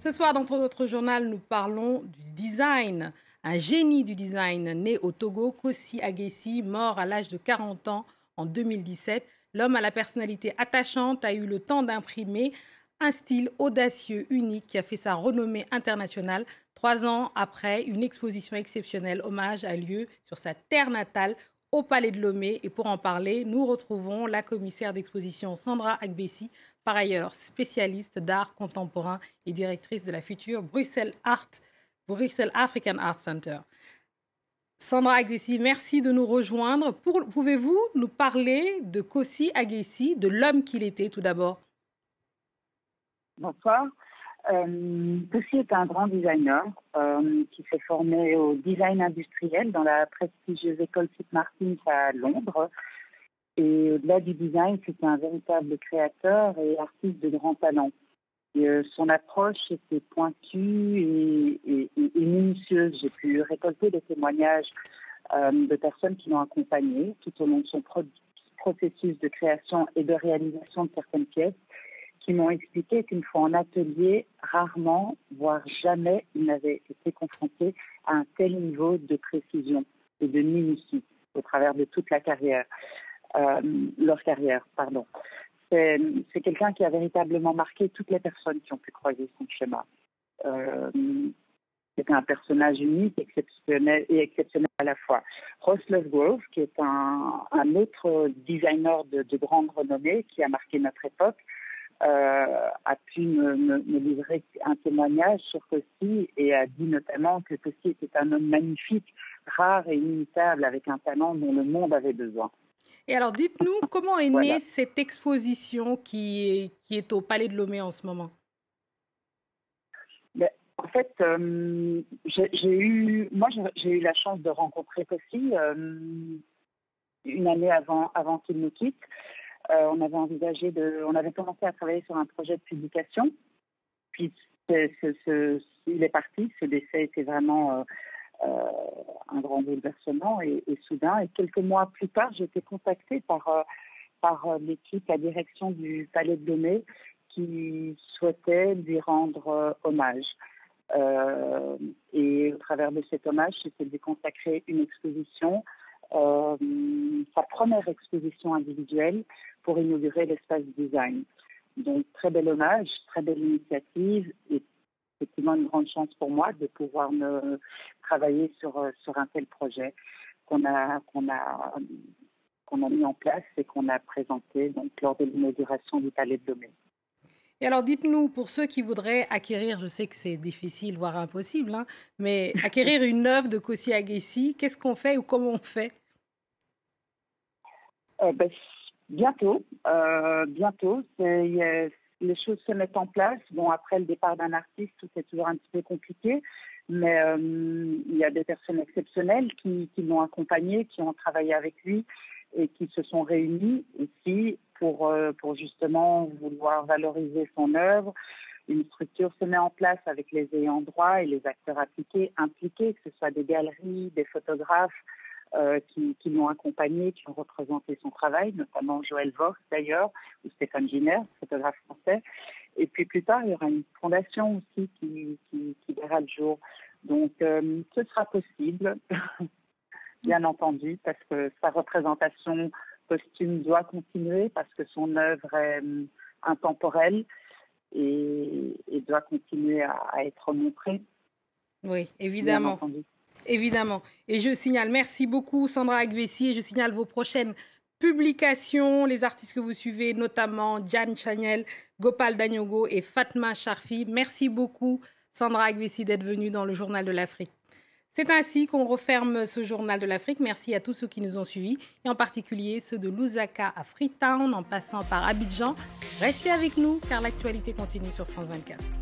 Ce soir, dans notre journal, nous parlons du design. Un génie du design né au Togo, Kossi Aguessi, mort à l'âge de 40 ans en 2017. L'homme à la personnalité attachante a eu le temps d'imprimer un style audacieux, unique, qui a fait sa renommée internationale. 3 ans après, une exposition exceptionnelle, hommage, a lieu sur sa terre natale, au Palais de Lomé. Et pour en parler, nous retrouvons la commissaire d'exposition Sandra Agbessi, par ailleurs spécialiste d'art contemporain et directrice de la future Bruxelles African Art Center. Sandra Agbessi, merci de nous rejoindre. Pouvez-vous nous parler de Kossi Aguessi, de l'homme qu'il était tout d'abord? Bonsoir. Kossi est un grand designer qui s'est formé au design industriel dans la prestigieuse école St. Martin's à Londres. Et au-delà du design, c'est un véritable créateur et artiste de grand talent. Son approche était pointue et minutieuse. J'ai pu récolter des témoignages de personnes qui l'ont accompagné tout au long de son processus de création et de réalisation de certaines pièces, qui m'ont expliqué qu'une fois en atelier, rarement, voire jamais, il n'avait été confronté à un tel niveau de précision et de minutie au travers de toute leur carrière. C'est quelqu'un qui a véritablement marqué toutes les personnes qui ont pu croiser son schéma. C'est un personnage unique, exceptionnel à la fois. Ross Lovegrove, qui est un autre designer de grande renommée qui a marqué notre époque, a pu me livrer un témoignage sur Kossi et a dit notamment que Kossi était un homme magnifique, rare et inimitable, avec un talent dont le monde avait besoin. Et alors, dites-nous, comment est née cette exposition qui est au Palais de Lomé en ce moment? En fait, j'ai eu la chance de rencontrer Kossi une année avant qu'il nous quitte. On avait commencé à travailler sur un projet de publication. Puis il est parti. Ce décès était vraiment un grand bouleversement et soudain. Et quelques mois plus tard, j'ai été contactée par l'équipe, la direction du Palais de Lomé, qui souhaitait lui rendre hommage. Et au travers de cet hommage, c'était de lui consacrer une exposition, sa première exposition individuelle pour inaugurer l'espace design. Donc, très bel hommage, très belle initiative et effectivement une grande chance pour moi de pouvoir travailler sur un tel projet qu'on a mis en place et qu'on a présenté donc, lors de l'inauguration du Palais de Lomé. Et alors, dites-nous, pour ceux qui voudraient acquérir, je sais que c'est difficile, voire impossible, mais acquérir une œuvre de Kossi Aguessi, qu'est-ce qu'on fait ou comment on fait? Bientôt. Les choses se mettent en place. Bon, après le départ d'un artiste, tout est toujours un petit peu compliqué, mais il y a des personnes exceptionnelles qui l'ont accompagné, qui ont travaillé avec lui et qui se sont réunies ici pour justement vouloir valoriser son œuvre. Une structure se met en place avec les ayants droit et les acteurs impliqués, que ce soit des galeries, des photographes, qui l'ont accompagné, qui ont représenté son travail, notamment Joël Vox d'ailleurs, ou Stéphane Giner, photographe français. Et puis plus tard, il y aura une fondation aussi qui verra le jour. Donc ce sera possible, bien entendu, parce que sa représentation posthume doit continuer, parce que son œuvre est intemporelle et doit continuer à être montrée. Oui, évidemment. Bien entendu. Évidemment. Et je signale, merci beaucoup Sandra Agbessi, et je signale vos prochaines publications, les artistes que vous suivez, notamment Diane Chanel, Gopal Danyogo et Fatma Sharfi. Merci beaucoup Sandra Agbessi d'être venue dans le Journal de l'Afrique. C'est ainsi qu'on referme ce Journal de l'Afrique. Merci à tous ceux qui nous ont suivis, et en particulier ceux de Lusaka à Freetown, en passant par Abidjan. Restez avec nous car l'actualité continue sur France 24.